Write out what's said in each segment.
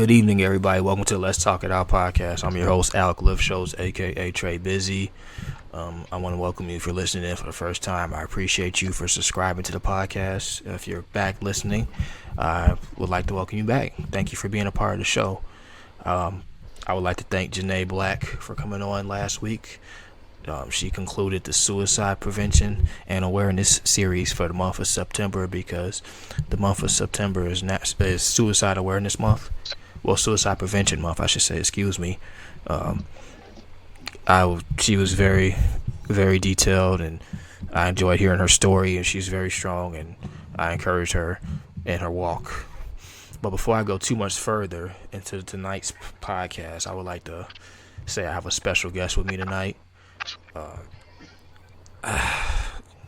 Good evening, everybody. Welcome to Let's Talk It Out podcast. I'm your host, Alec Lifshows, aka Trey Busy. I want to welcome you if you're listening in for the first time. I appreciate you for subscribing to the podcast. If you're back listening, I would like to welcome you back. Thank you for being a part of the show. I would like to thank Janae Black for coming on last week. She concluded the suicide prevention and awareness series for the month of September, because the month of September is suicide awareness month. Well, suicide prevention month, I should say. Excuse me. She was very, very detailed, and I enjoyed hearing her story. And she's very strong, and I encourage her in her walk. But before I go too much further into tonight's podcast, I would like to say I have a special guest with me tonight.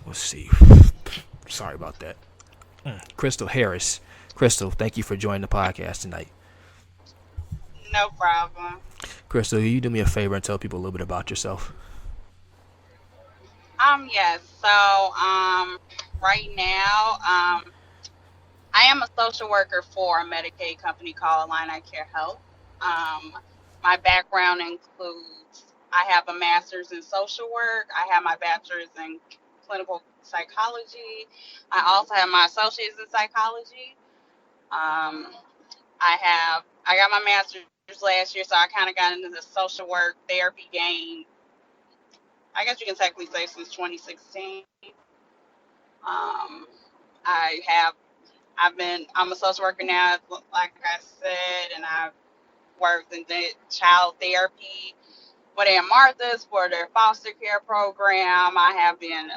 Let's see. Sorry about that. Crystal Harris. Crystal, thank you for joining the podcast tonight. No problem. Crystal, can you do me a favor and tell people a little bit about yourself? Yes. So, right now, I am a social worker for a Medicaid company called Illini Care Health. My background includes I have a master's in social work. I have my bachelor's in clinical psychology. I also have my associate's in psychology. I got my master's last year, so I kind of got into the social work therapy game. I guess you can technically say since 2016. I'm a social worker now, like I said, and I've worked in the child therapy with Aunt Martha's for their foster care program. I have been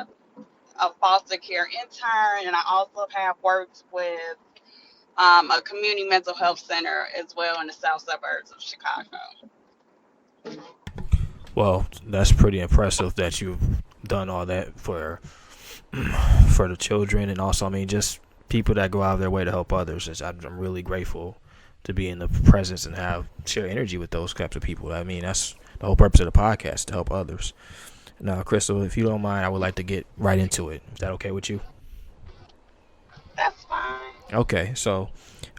a foster care intern, and I also have worked with a community mental health center as well in the south suburbs of Chicago. Well, that's pretty impressive that you've done all that for the children, and also, I mean, just people that go out of their way to help others. I'm really grateful to be in the presence and share energy with those types of people. I mean, that's the whole purpose of the podcast, to help others. Now, Crystal, if you don't mind, I would like to get right into it. Is that okay with you? That's fine. Okay, so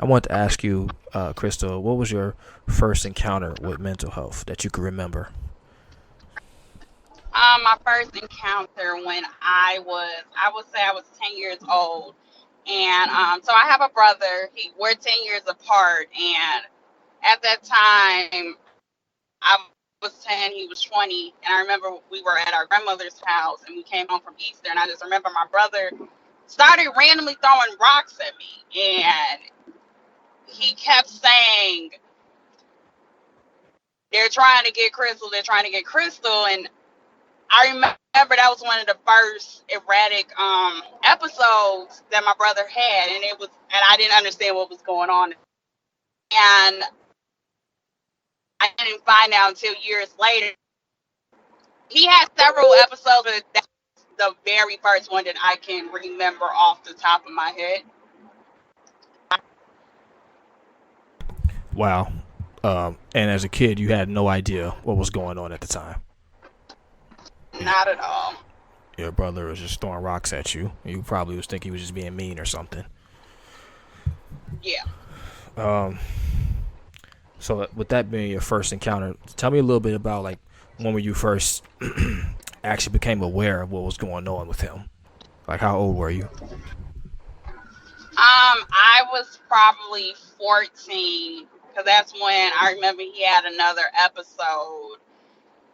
I want to ask you, Crystal, what was your first encounter with mental health that you can remember? My first encounter when I would say I was 10 years old. And so I have a brother. We're 10 years apart. And at that time, I was 10, he was 20. And I remember we were at our grandmother's house and we came home from Easter. And I just remember my brother started randomly throwing rocks at me. And he kept saying, they're trying to get Crystal. And I remember that was one of the first erratic episodes that my brother had, and I didn't understand what was going on. And I didn't find out until years later. He had several episodes, but that's the very first one that I can remember off the top of my head. Wow. And as a kid, you had no idea what was going on at the time? Not at all. Your brother was just throwing rocks at you. You probably was thinking he was just being mean or something. Yeah. So with that being your first encounter, tell me a little bit about like when you first actually became aware of what was going on with him. Like, how old were you? I was probably 14, because that's when I remember he had another episode.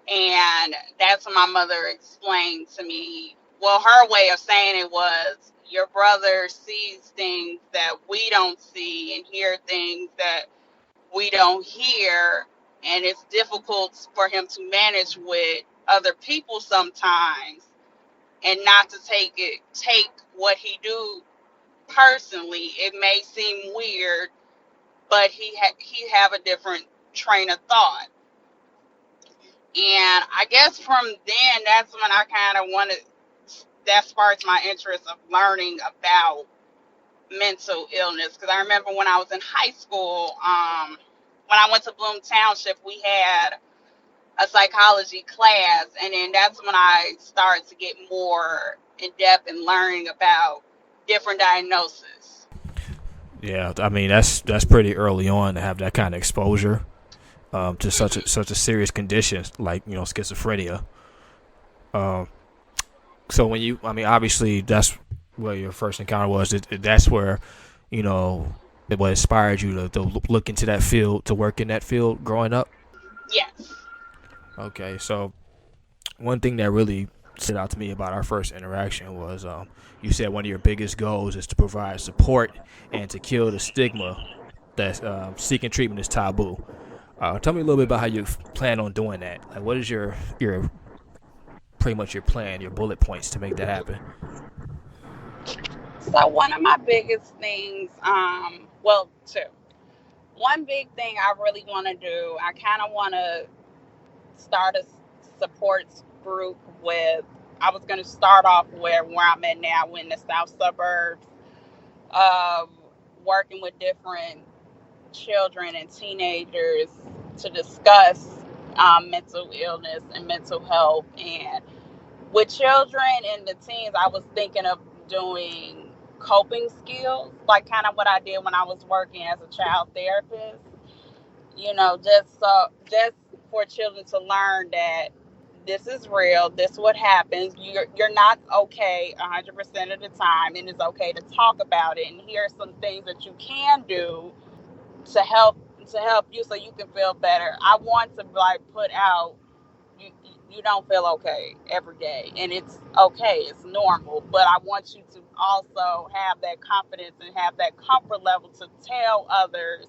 And that's when my mother explained to me, well, her way of saying it was, your brother sees things that we don't see and hear things that we don't hear. And it's difficult for him to manage with other people sometimes, and not to take what he do personally. It may seem weird, but he have a different train of thought. And I guess from then, that's when I kind of that sparked my interest of learning about mental illness. Because I remember when I was in high school, when I went to Bloom Township, we had a psychology class. And then that's when I started to get more in depth in learning about different diagnoses. Yeah, I mean that's pretty early on to have that kind of exposure to such a serious condition like schizophrenia. Um, so when I mean, obviously that's where your first encounter was. That's where you know what inspired you to look into that field, to work in that field growing up. Yes. Okay, so one thing that really stood out to me about our first interaction was you said one of your biggest goals is to provide support and to kill the stigma that seeking treatment is taboo. Tell me a little bit about how you plan on doing that. Like, what is your pretty much your plan, your bullet points to make that happen? So one of my biggest things, well, two. One big thing I really want to do, I kind of want to start a support group with. I was going to start off where I'm at now, in the south suburbs, of working with different children and teenagers to discuss mental illness and mental health. And with children and the teens, I was thinking of doing coping skills, like kind of what I did when I was working as a child therapist. Just for children to learn that this is real, this is what happens. You're not okay 100% of the time, and it's okay to talk about it. And here are some things that you can do to help you so you can feel better. I want to like put out you you don't feel okay every day, and it's okay, it's normal, but I want you to also have that confidence and have that comfort level to tell others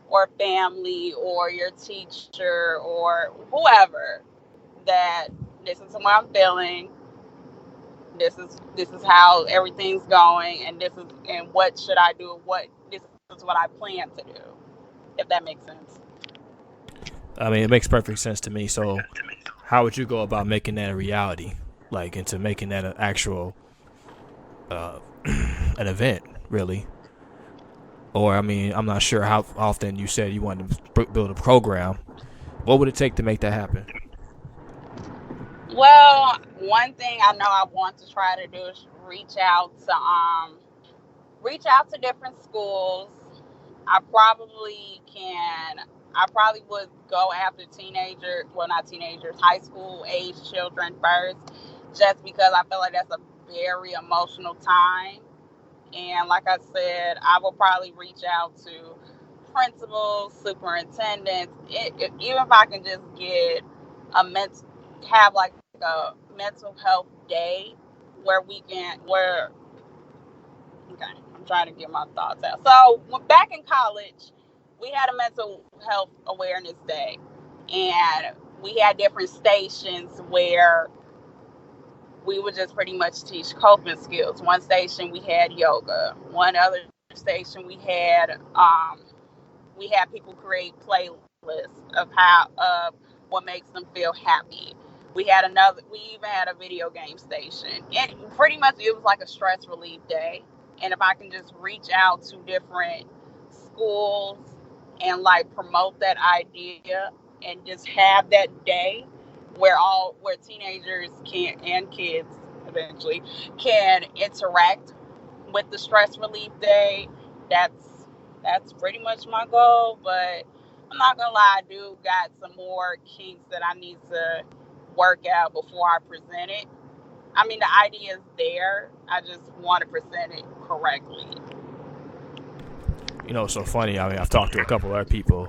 or family or your teacher or whoever that this is what I'm feeling, this is how everything's going, and this is and what should I do, what this is what I plan to do, if that makes sense. I mean, it makes perfect sense to me. So, how would you go about making that a reality, like into making that an actual uh, an event, really? Or I mean, I'm not sure how often you said you wanted to build a program. What would it take to make that happen? Well, one thing I know I want to try to do is reach out to different schools. I probably can. I probably would go after not teenagers, high school age children first, just because I feel like that's a very emotional time. And like I said, I will probably reach out to principals, superintendents, even if I can just get a have like a mental health day where okay, I'm trying to get my thoughts out. So back in college, we had a mental health awareness day, and we had different stations where we would just pretty much teach coping skills. One station we had yoga. One other station we had people create playlists of what makes them feel happy. We even had a video game station. And pretty much it was like a stress relief day. And if I can just reach out to different schools and like promote that idea and just have that day where teenagers can and kids eventually can interact with the stress relief day, that's pretty much my goal. But I'm not gonna lie, I do got some more kinks that I need to work out before I present it. I mean, the idea is there. I just want to present it correctly. It's so funny. I mean, I've talked to a couple other people.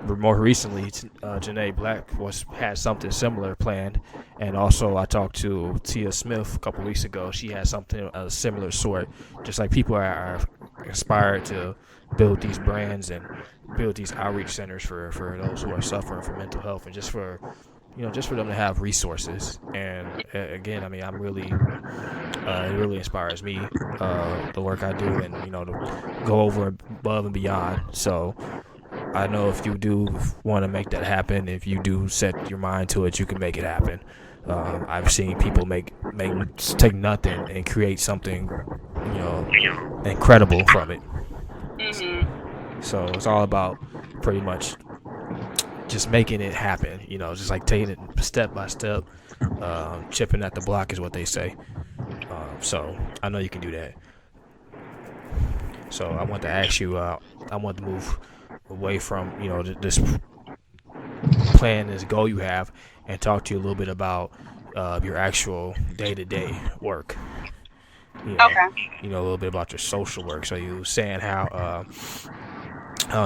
More recently, Janae Black had something similar planned, and also I talked to Tia Smith a couple weeks ago. She had something of a similar sort. Just like people are inspired to build these brands and build these outreach centers for those who are suffering from mental health, and just for them to have resources. And again, I mean, I'm really it really inspires me, the work I do, and to go over above and beyond. So I know if you do want to make that happen, if you do set your mind to it, you can make it happen. I've seen people take nothing and create something, incredible from it. So it's all about pretty much just making it happen. Just like taking it step by step, chipping at the block is what they say. So I know you can do that. So I want to ask you. I want to move away from this plan, this goal you have, and talk to you a little bit about your actual day-to-day work. You know, Okay. a little bit about your social work. So you were saying how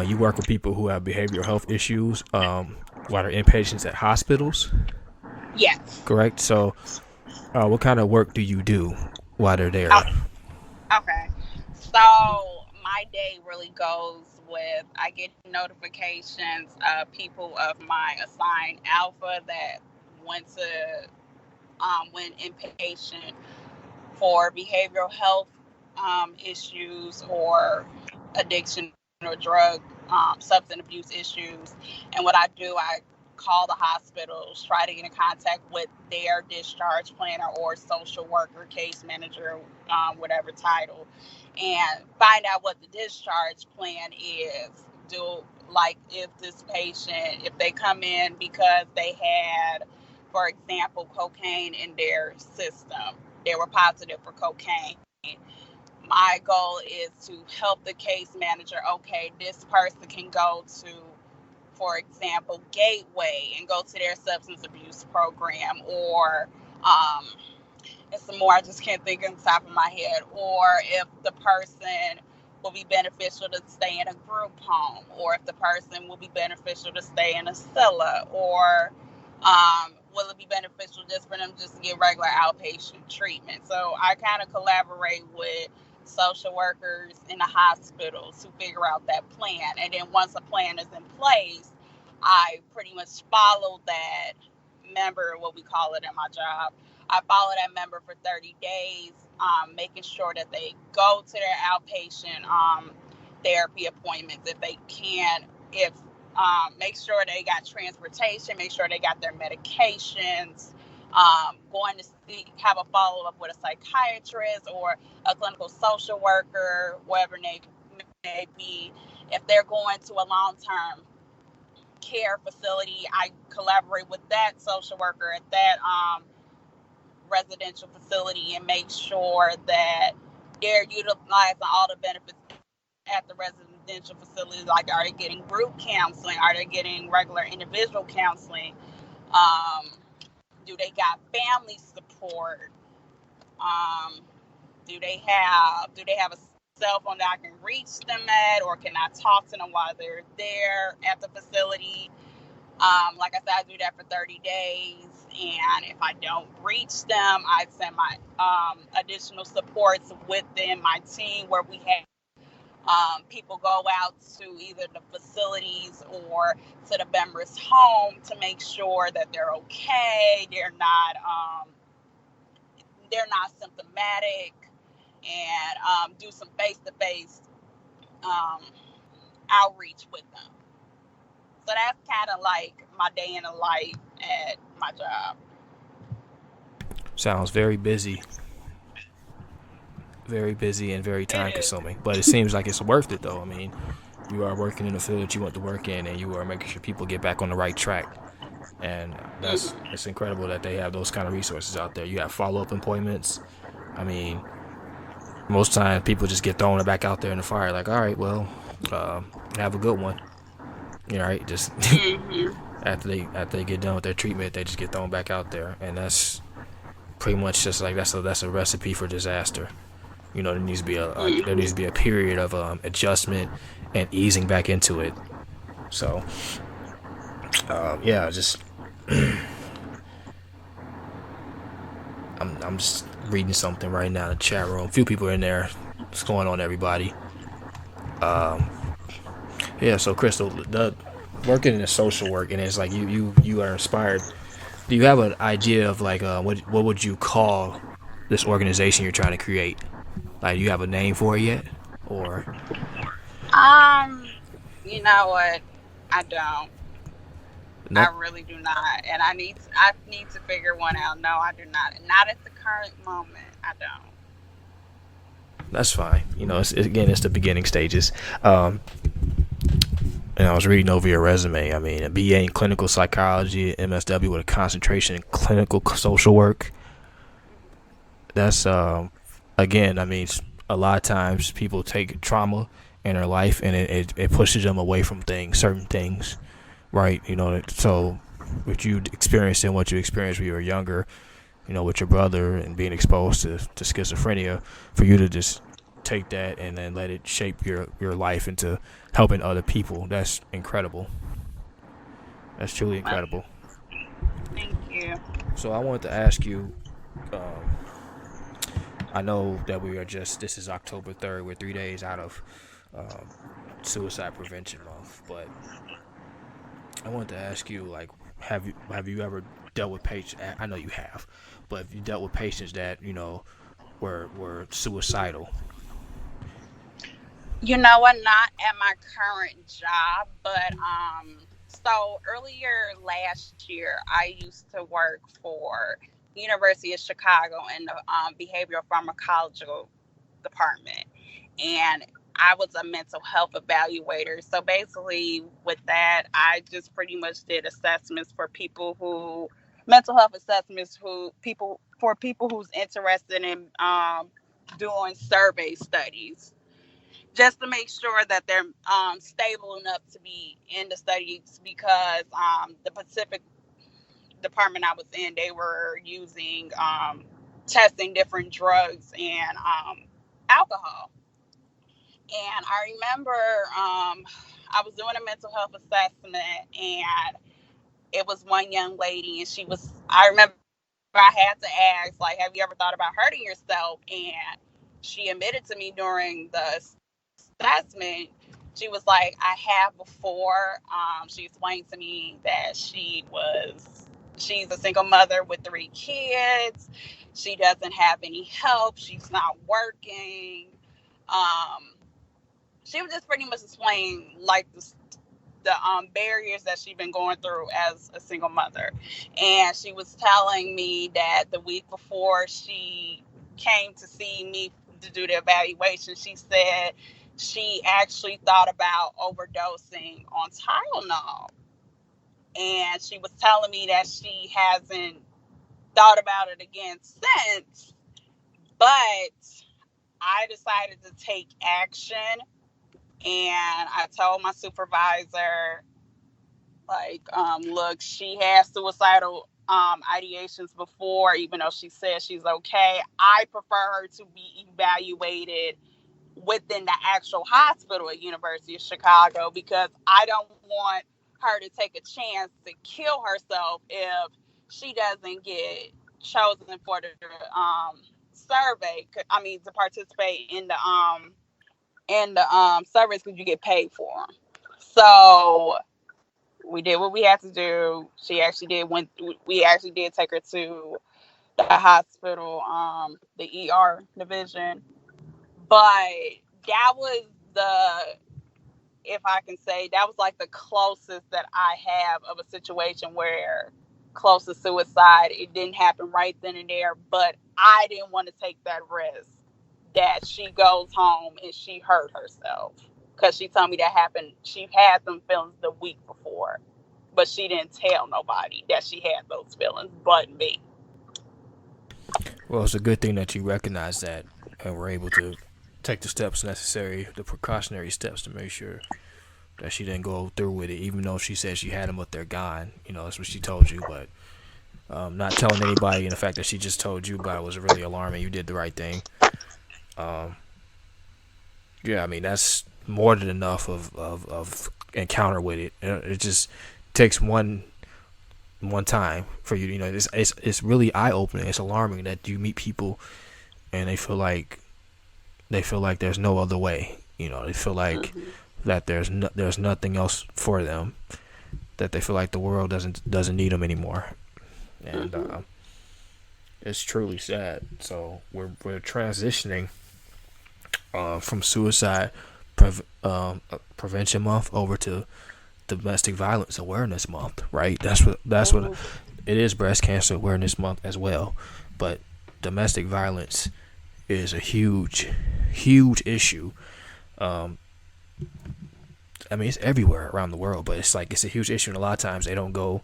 you work with people who have behavioral health issues while they're inpatients at hospitals, Yes. correct? So what kind of work do you do while they're Oh, there? okay. So my day really goes with I get notifications of people of my assigned alpha that went inpatient for behavioral health issues or addiction or drug substance abuse issues. And what I do, I call the hospitals, try to get in contact with their discharge planner or social worker, case manager, whatever title, and find out what the discharge plan is. Do like if this patient, if they come in because they had, for example, cocaine in their system, they were positive for cocaine. My goal is to help the case manager. Okay, this person can go to, for example, Gateway and go to their substance abuse program, or um, and some more I just can't think on the top of my head. Or if the person will be beneficial to stay in a group home, or if the person will be beneficial to stay in a cella, or will it be beneficial just for them just to get regular outpatient treatment. So I kind of collaborate with social workers in the hospitals to figure out that plan. And then once a plan is in place, I pretty much follow that member, what we call it at my job. I follow that member for 30 days, making sure that they go to their outpatient therapy appointments if they can. If Make sure they got transportation, make sure they got their medications. Going to have a follow up with a psychiatrist or a clinical social worker, whatever they may be. If they're going to a long term care facility, I collaborate with that social worker at that residential facility and make sure that they're utilizing all the benefits at the residential facility. Like, are they getting group counseling? Are they getting regular individual counseling? Um, do they got family support? Um, do they have a cell phone that I can reach them at, or can I talk to them while they're there at the facility? Like I said, I do that for 30 days. And if I don't reach them, I send my additional supports within my team where we have people go out to either the facilities or to the members' home to make sure that they're okay, they're not symptomatic, and do some face-to-face um, outreach with them. So that's kind of like my day in the life at my job. Sounds very busy and very It time is. consuming. But it seems like it's worth it though. I mean, you are working in the field that you want to work in, and you are making sure people get back on the right track. And Mm-hmm. it's incredible that they have those kind of resources out there. You have follow up appointments. I mean, most times people just get thrown back out there in the fire. Like, all right, well, have a good one. Right? Just Mm-hmm. after they get done with their treatment, they just get thrown back out there, and that's pretty much just like that's a recipe for disaster. There needs to be there needs to be a period of adjustment and easing back into it. So yeah, just I'm just reading something right now in the chat room. A few people are in there. What's going on, everybody? Yeah, so Crystal, the working in the social work, and it's like you are inspired. Do you have an idea of like what would you call this organization you're trying to create? Like, do you have a name for it yet, or Um, you know what? I don't. I no? really do not, and I need to figure one out. No, I do not. Not at the current moment. I don't. That's fine. Again, it's the beginning stages. And I was reading over your resume. I mean, a BA in clinical psychology, MSW with a concentration in clinical social work. That's again, I mean, a lot of times people take trauma in their life and it pushes them away from certain things, right? So what you experienced and what you experienced when you were younger, with your brother and being exposed to schizophrenia, for you to just take that and then let it shape your life into helping other people, that's incredible. That's truly Well, incredible. thank you. So I wanted to ask you, um, I know that this is October 3rd, we're 3 days out of um, Suicide Prevention Month, but I wanted to ask you, like, have you ever dealt with patients? I know you have, but have you dealt with patients that were suicidal? You know what? Not at my current job, but so earlier last year, I used to work for University of Chicago in the behavioral pharmacological department, and I was a mental health evaluator. So basically, with that, I just pretty much did assessments for people who mental health assessments who people for people who's interested in doing survey studies just to make sure that they're stable enough to be in the studies because the Pacific department I was in, they were using testing different drugs and alcohol. And I remember I was doing a mental health assessment, and it was one young lady, and I remember I had to ask, like, have you ever thought about hurting yourself? And she admitted to me during the assessment, she was like, I have before. She explained to me that she's a single mother with 3 kids. She doesn't have any help. She's not working. Um, she was just pretty much explaining like the barriers that she'd been going through as a single mother. And she was telling me that the week before she came to see me to do the evaluation, she said she actually thought about overdosing on Tylenol. And she was telling me that she hasn't thought about it again since, but I decided to take action, and I told my supervisor, like, look, she has suicidal ideations before, even though she says she's okay. I prefer her to be evaluated within the actual hospital at University of Chicago because I don't want her to take a chance to kill herself if she doesn't get chosen for the survey. I mean, to participate in the surveys because you get paid for them. So we did what we had to do. She actually did when we actually did take her to the hospital, the ER division. But that was if I can say, that was like the closest that I have of a situation where close to suicide. It didn't happen right then and there, but I didn't want to take that risk that she goes home and she hurt herself because she told me that happened. She had some feelings the week before, but she didn't tell nobody that she had those feelings but me. Well, it's a good thing that you recognize that and were able to take the steps necessary, the precautionary steps to make sure that she didn't go through with it, even though she said she had them but they're gone. That's what she told you, but not telling anybody and the fact that she just told you about it was really alarming. You did the right thing. Yeah, I mean, that's more than enough of encounter with it. It just takes one time for you. It's really eye opening. It's alarming that you meet people and they feel like there's no other way. They feel like that there's nothing else for them. That they feel like the world doesn't need them anymore, and it's truly sad. So we're transitioning from suicide prevention month over to domestic violence awareness month, right? That's what it is. Breast cancer awareness month as well, but domestic violence is a huge issue. I mean, it's everywhere around the world, but it's a huge issue, and a lot of times they don't go.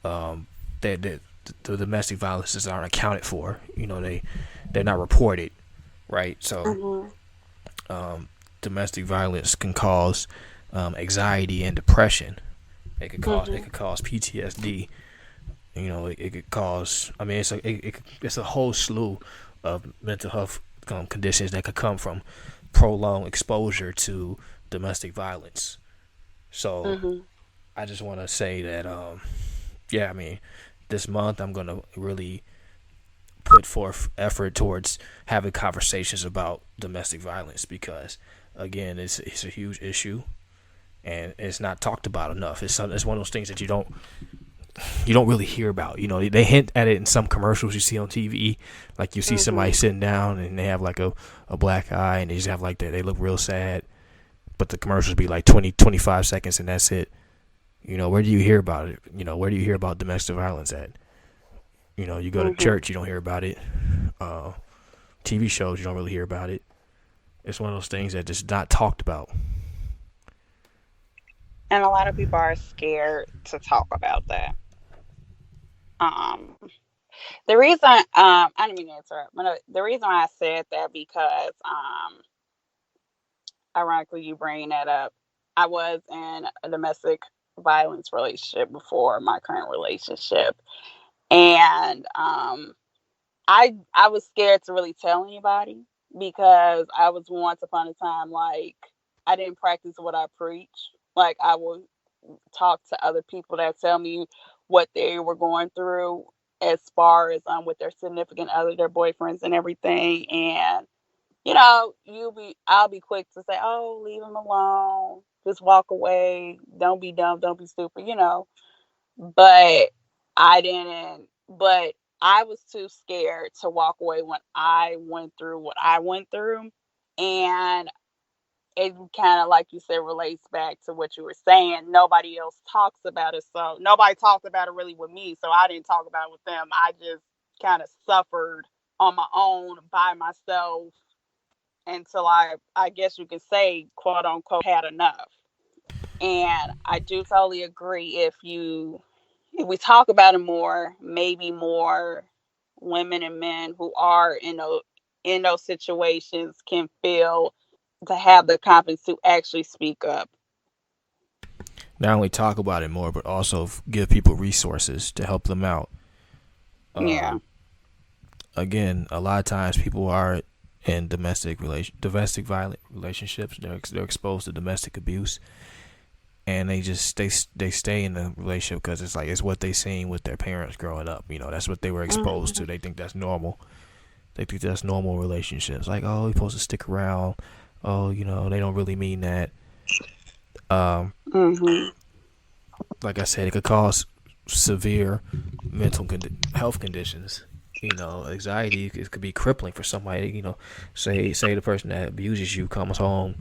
The domestic violences aren't accounted for. They're not reported, right? So domestic violence can cause anxiety and depression. It Mhm. could cause PTSD. It could cause. I mean, it's a whole slew of mental health conditions that could come from prolonged exposure to domestic violence. So Mhm. I just want to say that, yeah, I mean, this month I'm gonna really put forth effort towards having conversations about domestic violence because, again, it's a huge issue and it's not talked about enough. It's one of those things that you don't really hear about. They hint at it in some commercials you see on TV. Like you see somebody Mhm. sitting down and they have like a black eye and they just have like that. They look real sad, but the commercials be like 20-25 seconds and that's it. Where do you hear about it? Where do you hear about domestic violence at? You go to Mhm. church, you don't hear about it. Uh, TV shows, you don't really hear about it. It's one of those things that just not talked about. And a lot of people are scared to talk about that. Um, the reason, I didn't mean to interrupt, but the reason why I said that because, ironically, you bring that up. I was in a domestic violence relationship before my current relationship, and I was scared to really tell anybody because I was once upon a time like I didn't practice what I preach. Like I would talk to other people that tell me what they were going through as far as with their significant other, their boyfriends and everything. And I'll be quick to say, "Oh, leave him alone. Just walk away. Don't be dumb. Don't be stupid." But I didn't. But I was too scared to walk away when I went through what I went through, and it kind of, like you said, relates back to what you were saying. Nobody else talks about it, so nobody talked about it really with me. So I didn't talk about it with them. I just kind of suffered on my own by myself until I guess you could say, quote unquote, had enough. And I do totally agree. If we talk about it more, maybe more women and men who are in those situations can feel to have the confidence to actually speak up. Not only talk about it more, but also give people resources to help them out. Yeah. Again, a lot of times people are in domestic violent relationships. They're exposed to domestic abuse, and they stay in the relationship because it's what they seen with their parents growing up. That's what they were exposed Mhm. to. They think that's normal. They think that's normal relationships. Like, oh, you're supposed to stick around. Oh, they don't really mean that. Um, Mhm. like I said, it could cause severe health conditions. Anxiety it could be crippling for somebody. Say the person that abuses you comes home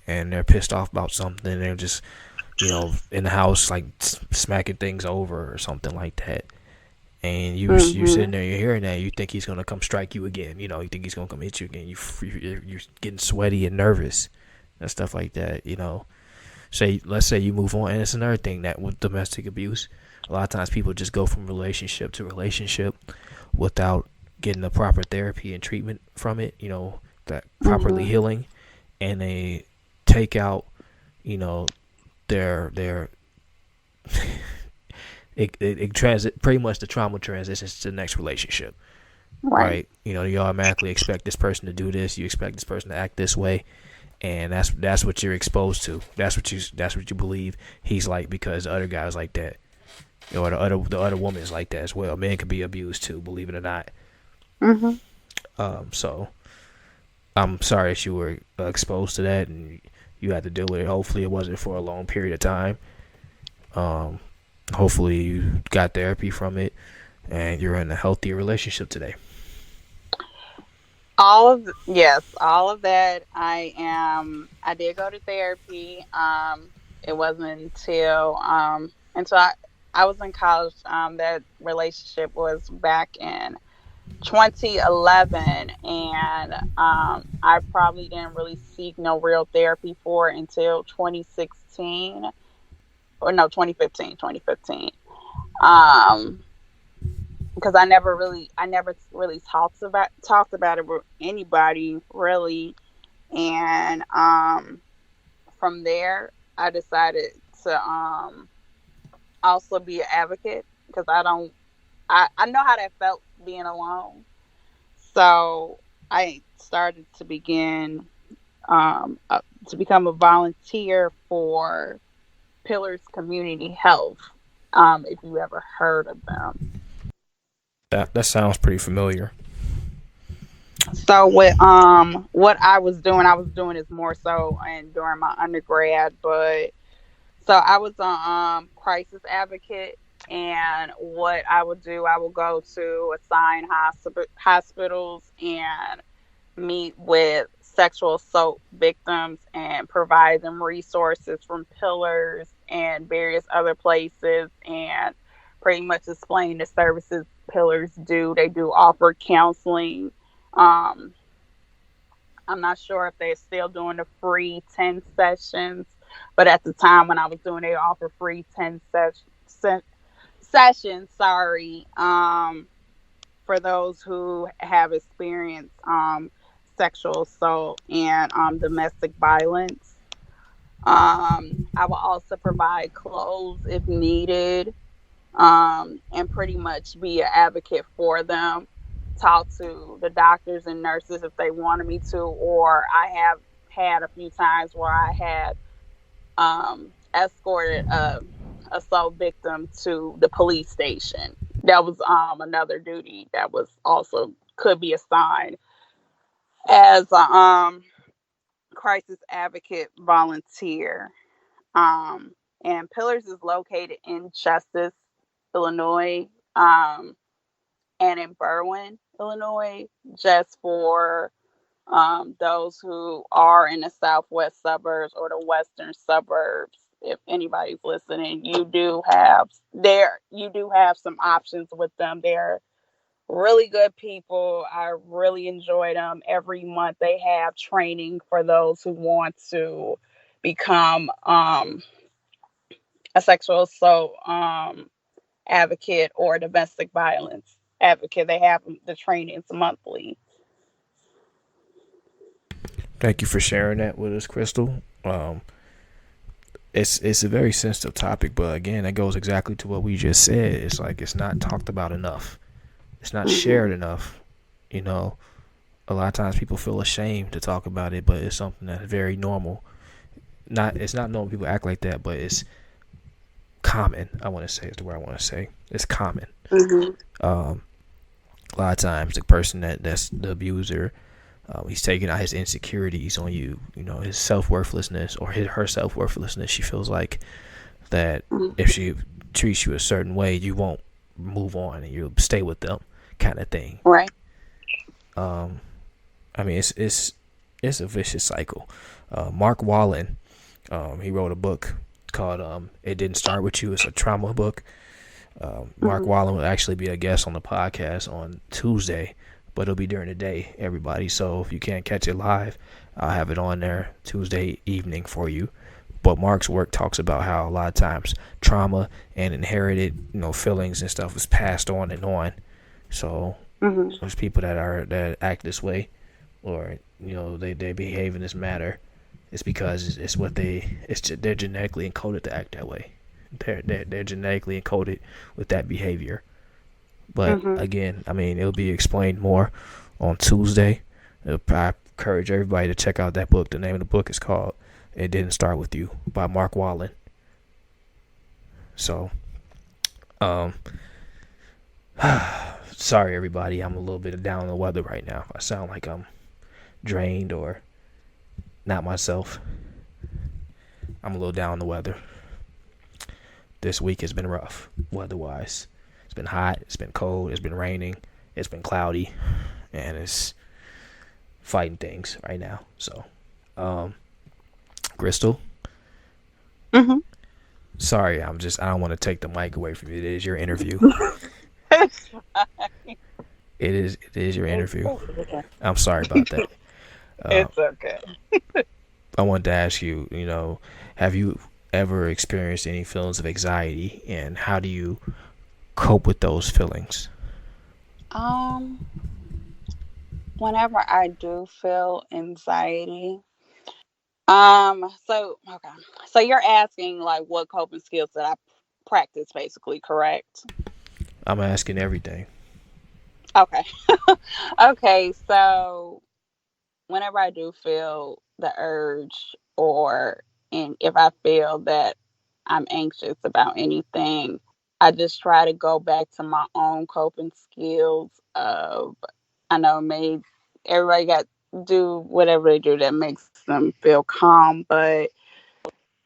and they're pissed off about something. They're just in the house like smacking things over or something like that. And you sitting Mhm. there, you're hearing that, you think he's gonna come strike you again. You think he's gonna come hit you again. You're getting sweaty and nervous and stuff like that. Let's say you move on, and it's another thing that with domestic abuse, a lot of times people just go from relationship to relationship without getting the proper therapy and treatment from it. That properly Mhm. healing, and they take out, you know, their it transit pretty much the trauma transitions to the next relationship, Right. right? You automatically expect this person to do this. You expect this person to act this way, and that's what you're exposed to. That's what you believe he's like because the other guy's like that, or the other woman is like that as well. Men can be abused too, believe it or not. Mhm. So I'm sorry that you were exposed to that and you had to deal with it. Hopefully, it wasn't for a long period of time. Um, Hopefully, you got therapy from it and you're in a healthier relationship today. All of that. I did go to therapy. It wasn't until I was in college. That relationship was back in 2011, and I probably didn't really seek no real therapy for it until 2016, or no, 2015. 2015. Um because I never really talked about it with anybody really. And from there, I decided to also be an advocate because I know how that felt being alone. So I started to begin to become a volunteer for Pillars Community Health. If you ever heard of them. That sounds pretty familiar. So what I was doing is more so and during my undergrad, but so I was a crisis advocate, and what I would do, I would go to assigned hospitals and meet with sexual assault victims and provide them resources from Pillars and various other places, and pretty much explain the services Pillars do. They do offer counseling. Um, I'm not sure if they're still doing the free 10 sessions, but at the time when I was doing, they offer free 10 sessions. Sorry, for those who have experienced sexual assault and domestic violence. I will also provide clothes if needed, and pretty much be an advocate for them. Talk to the doctors and nurses if they wanted me to, or I have had a few times where I had escorted a assault victim to the police station. That was another duty that was also could be assigned as a crisis advocate volunteer. Um, and Pillars is located in Justice, Illinois, and in Berwyn, Illinois, just for those who are in the southwest suburbs or the western suburbs. If anybody's listening, you do have some options with them. They're really good people. I really enjoy them. Every month they have training for those who want to become a sexual assault advocate or domestic violence advocate. They have the trainings monthly. Thank you for sharing that with us, Crystal. It's a very sensitive topic, but again, that goes exactly to what we just said. It's like it's not talked about enough. It's not shared enough. You know, a lot of times people feel ashamed to talk about it, but it's something that's very normal. It's not normal people act like that, but it's common. I want to say is the word I want to say. It's common. Um, a lot of times the person that's the abuser, he's taking out his insecurities on you. You know, his self-worthlessness or her self-worthlessness. She feels like that if she treats you a certain way, you won't move on and you'll stay with them, kind of thing. Right. I mean, it's a vicious cycle. Mark Wallen, he wrote a book called "It Didn't Start with You." It's a trauma book. Mark Wallen will actually be a guest on the podcast on Tuesday, but it'll be during the day, everybody. So if you can't catch it live, I'll have it on there Tuesday evening for you. But Mark's work talks about how a lot of times trauma and inherited, feelings and stuff is passed on and on. So there's people that act this way, or they behave in this manner. It's because they're genetically encoded to act that way. They're genetically encoded with that behavior. But again, I mean, it'll be explained more on Tuesday. I encourage everybody to check out that book. The name of the book is called "It Didn't Start With You" by Mark Wallen. So, sorry everybody, I'm a little bit down on the weather right now. I sound like I'm drained or not myself. I'm a little down on the weather. This week has been rough, weather-wise. It's been hot, it's been cold, it's been raining, it's been cloudy, and it's fighting things right now. So, Crystal? Sorry, I don't want to take the mic away from you. It is your interview. It's fine. It is your interview. I'm sorry about that. It's okay. I wanted to ask you, have you ever experienced any feelings of anxiety, and how do you cope with those feelings? Whenever I do feel anxiety, okay. So you're asking like what coping skills that I practice basically, correct? I'm asking everything. Okay. Okay, so whenever I do feel the urge or and if I feel that I'm anxious about anything, I just try to go back to my own coping skills of I know maybe everybody got do whatever they do that makes them feel calm, but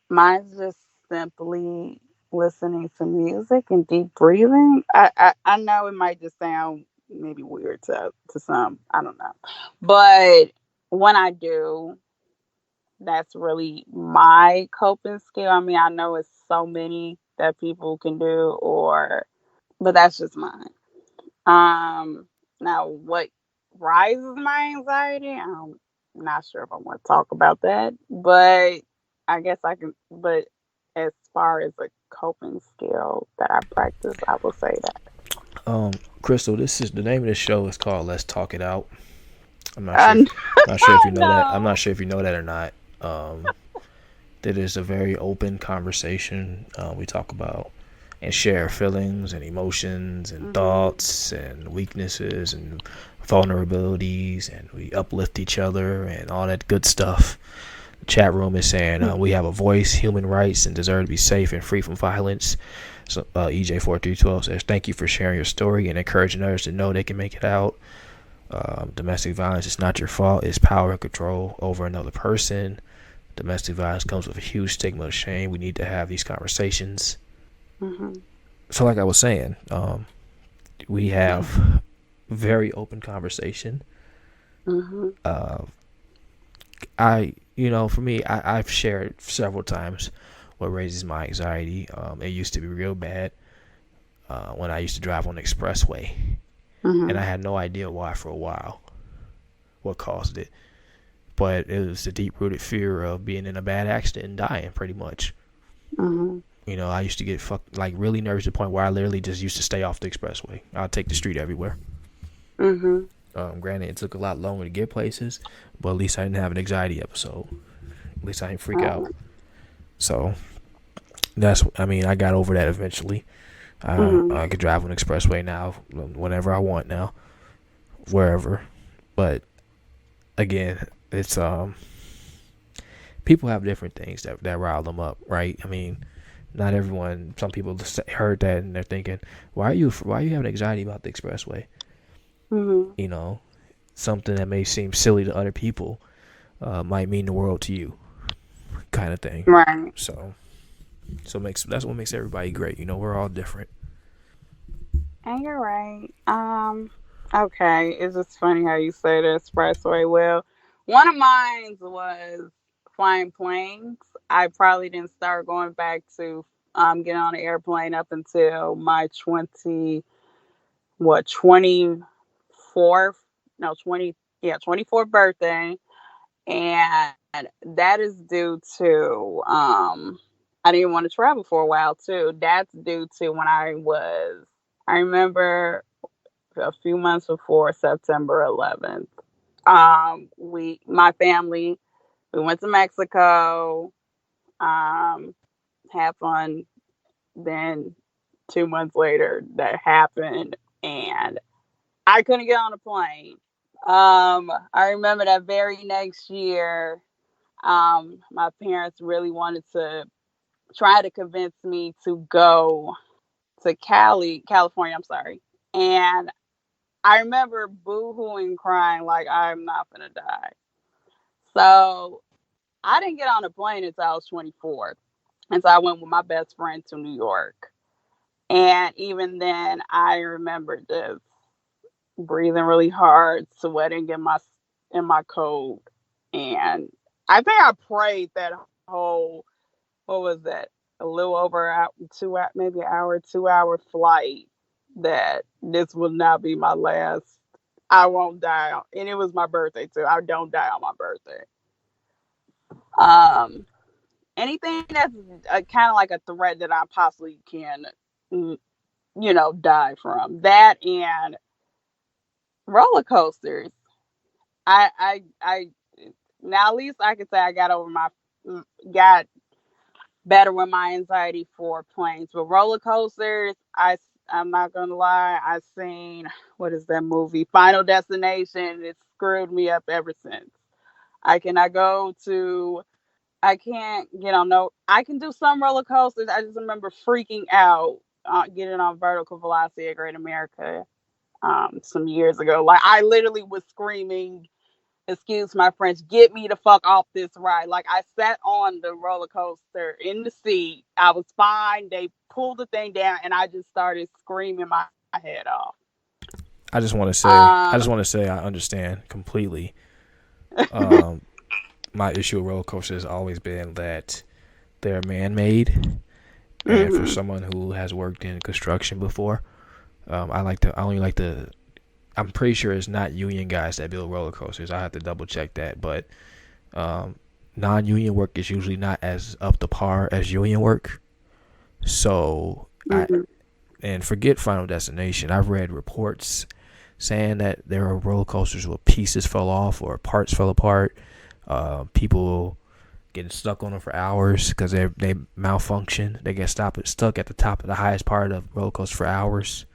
mine's just simply listening to music and deep breathing. I know it might just sound maybe weird to some. I don't know. But when I do, that's really my coping skill. I mean, I know it's so many that people can do or but that's just mine. Now what rises my anxiety? I'm not sure if I want to talk about that, but I guess I can. But as far as a coping skill that I practice, I will say that. Crystal, this is the name of the show is called Let's Talk It Out. I'm not sure if Um, not sure if you know that. I'm no. not sure if you know that or not. That is a very open conversation. We talk about and share feelings and emotions and Mhm. thoughts and weaknesses and vulnerabilities, and we uplift each other and all that good stuff. The chat room is saying we have a voice, human rights, and deserve to be safe and free from violence. So EJ4312 says, "Thank you for sharing your story and encouraging others to know they can make it out. Domestic violence is not your fault. It's power and control over another person. Domestic violence comes with a huge stigma of shame. We need to have these conversations." Mhm. So, like I was saying, we have very open conversation. Mhm. Uh, for me, I've shared several times what raises my anxiety. It used to be real bad when I used to drive on the expressway, and I Mhm. had no idea why for a while, what caused it. But it was the deep rooted fear of being in a bad accident and dying, pretty much. Mhm. I used to get like really nervous to the point where I literally just used to stay off the expressway. I'd take the street everywhere. Mhm. Granted, it took a lot longer to get places, but at least I didn't have an anxiety episode. At least I didn't freak out. So I got over that eventually. Mhm. I could drive on the expressway now, whenever I want now, wherever. But again, it's people have different things that rile them up, right? I mean, not everyone. Some people just heard that and they're thinking, why are you having anxiety about the expressway? Mhm. You know, something that may seem silly to other people might mean the world to you, kind of thing. Right. So, that's what makes everybody great. We're all different. And you're right. Okay. It's just funny how you say the expressway. Well, one of mine was flying planes. I probably didn't start going back to getting on an airplane up until my 24th, no 20, yeah, 24th birthday, and that is due to I didn't want to travel for a while too. That's due to when I remember a few months before September 11th. My family, we went to Mexico, um, had fun. Then 2 months later, that happened, and I couldn't get on a plane. I remember that very next year, my parents really wanted to try to convince me to go to California. I'm sorry, and I remember boo-hooing, crying like I'm not gonna die. So I didn't get on a plane until I was 24, and so I went with my best friend to New York. And even then, I remember just breathing really hard, sweating in my coat, and I think I prayed that whole what was that a little over 2 hour, maybe an hour, 2 hour flight that this will not be my last. I won't die, and it was my birthday too. I don't die on my birthday. Um, Anything that's kind of like a threat that I possibly can, mm, die from that and roller coasters. I now at least I can say I got over my got better with my anxiety for planes. But roller coasters, I'm not gonna lie, I seen what is that movie? Final Destination. It screwed me up ever since. I cannot go to. I can't get on no. I can do some roller coasters. I just remember freaking out getting on Vertical Velocity at Great America some years ago. Like I literally was screaming, excuse my French, get me the fuck off this ride. Like I sat on the roller coaster in the seat. I was fine. They pulled the thing down and I just started screaming my head off. I just Um, want to say I understand completely. Um, my issue with roller coasters has always been that they're man-made, and for mhm, someone who has worked in construction before, I only like the. I'm pretty sure it's not union guys that build roller coasters. I have to double check that, but um, non-union work is usually not as up to par as union work. So I mhm, and forget Final Destination. I've read reports saying that there are roller coasters where pieces fell off or parts fell apart. People getting stuck on them for hours because they malfunction. They get stuck at the top of the highest part of the roller coaster for hours.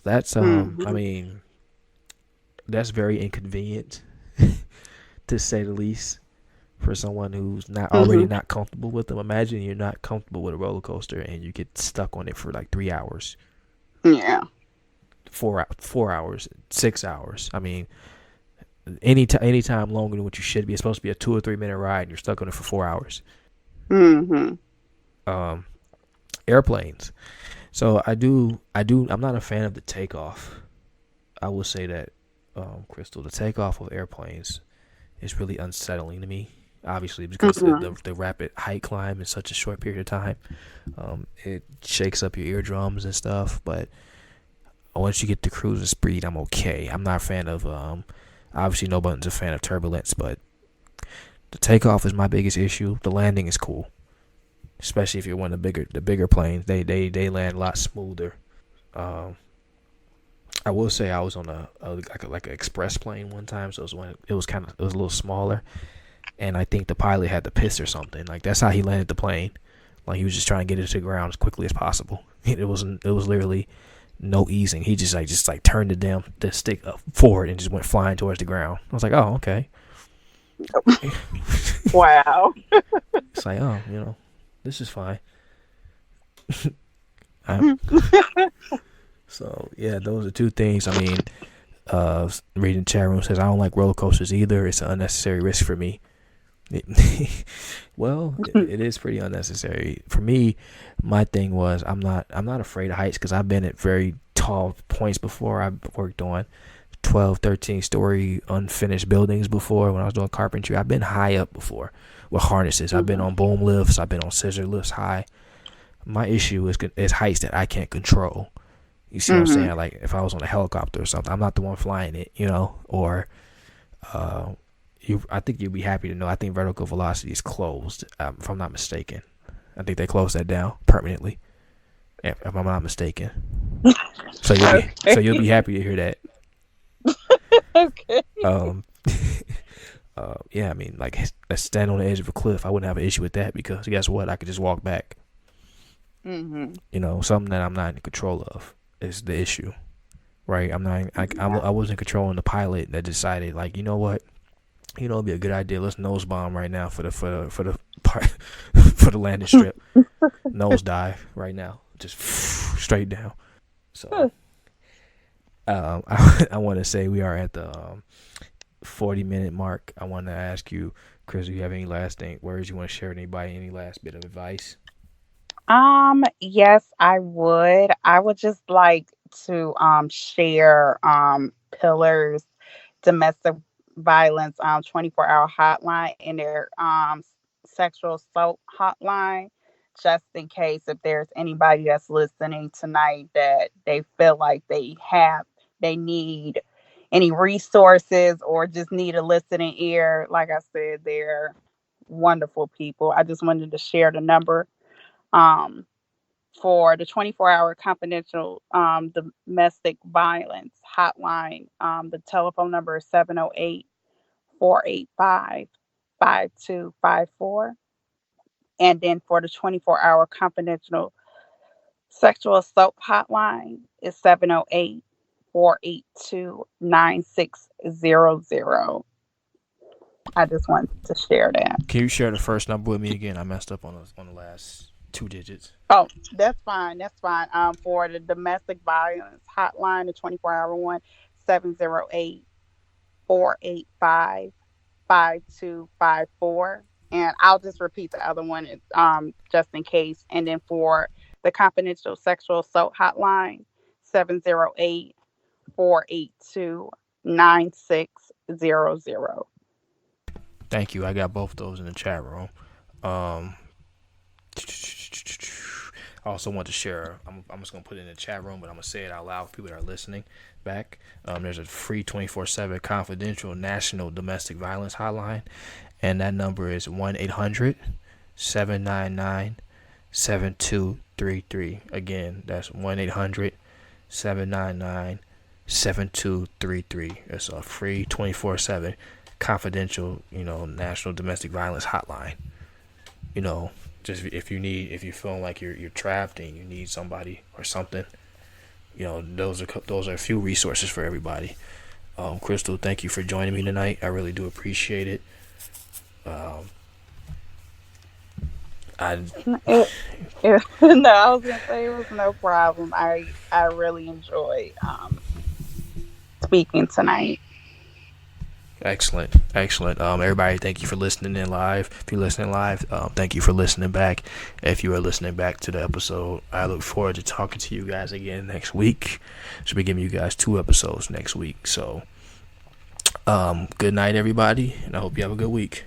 That's I mhm, mean that's very inconvenient to say the least for someone who's not already mhm. not comfortable with them. Imagine you're not comfortable with a roller coaster and you get stuck on it for like 3 hours, Yeah. 4 hours, 6 hours. I mean, any time longer than what you should be. It's supposed to be a 2 or 3 minute ride, and you're stuck on it for 4 hours. Mhm. Um, Airplanes. So I do. I'm not a fan of the takeoff. I will say that, Crystal, the takeoff of airplanes is really unsettling to me. Obviously, because Mhm. the rapid height climb in such a short period of time, it shakes up your eardrums and stuff. But once you get to cruising speed, I'm okay. I'm not a fan of obviously nobody's a fan of turbulence, but the takeoff is my biggest issue. The landing is cool, especially if you're one of the bigger planes. They land a lot smoother. Um, I will say I was on like an express plane one time, so it was a little smaller, and I think the pilot had to piss or something. Like that's how he landed the plane. Like he was just trying to get it to the ground as quickly as possible. It wasn't. It was literally no easing. He just like turned the stick up forward and just went flying towards the ground. I was like, oh okay. Wow. It's like, oh, this is fine. I, so yeah, those are two things. I mean, reading chat room says I don't like roller coasters either. It's an unnecessary risk for me. Well, it is pretty unnecessary for me. My thing was I'm not afraid of heights because I've been at very tall points before. I've worked on 12, 13 story unfinished buildings before when I was doing carpentry. I've been high up before with harnesses. I've been Mhm. on boom lifts. I've been on scissor lifts high. My issue is heights that I can't control. You see what I'm Mhm. saying? Like if I was on a helicopter or something, I'm not the one flying it, or uh, I think you'd be happy to know. I think Vertical Velocity is closed, if I'm not mistaken. I think they closed that down permanently, if I'm not mistaken. So you'll Okay. be happy to hear that. Okay. Um, yeah, I mean, like let's stand on the edge of a cliff. I wouldn't have an issue with that because guess what? I could just walk back. Mhm. Something that I'm not in control of is the issue, right? Yeah. I wasn't controlling the pilot that decided, like, you know what? It'd be a good idea. Let's nose bomb right now for the part for the landing strip. Nose dive right now, just straight down. So, I want to say we are at the 40-minute mark. I want to ask you, Chris, do you have any last words you want to share with anybody? Any last bit of advice? Yes, I would. I would just like to share Pillars domestic violence 24-hour hotline and their sexual assault hotline, just in case if there's anybody that's listening tonight that they feel like they need any resources or just need a listening ear. Like I said, they're wonderful people. I just wanted to share the number. Um for the 24-hour confidential domestic violence hotline. The telephone number is 708-485-5254. And then for the 24-hour confidential sexual assault hotline is 708-482-9600. I just wanted to share that. Can you share the first number with me again? I messed up on the last two digits. Oh, that's fine. That's fine. For the domestic violence hotline, the 24-hour one, 708-485-5254. And I'll just repeat the other one just in case. And then for the confidential sexual assault hotline, 708-482-9600. Thank you. I got both those in the chat room. I also want to share. I'm just gonna put it in the chat room, but I'm gonna say it out loud for people that are listening back. There's a free 24/7 confidential national domestic violence hotline, and that number is 1-800-799-7233. Again, that's 1-800-799-7233. It's a free 24/7 confidential, national domestic violence hotline. Just if you're feeling like you're trapped and you need somebody or something, those are a few resources for everybody. Crystal, thank you for joining me tonight. I really do appreciate it. No, I was gonna say it was no problem. I really enjoyed speaking tonight. Excellent. Everybody, thank you for listening in live. If you're listening live, thank you for listening back. If you are listening back to the episode, I look forward to talking to you guys again next week. Should be giving you guys 2 episodes next week. So, good night, everybody, and I hope you have a good week.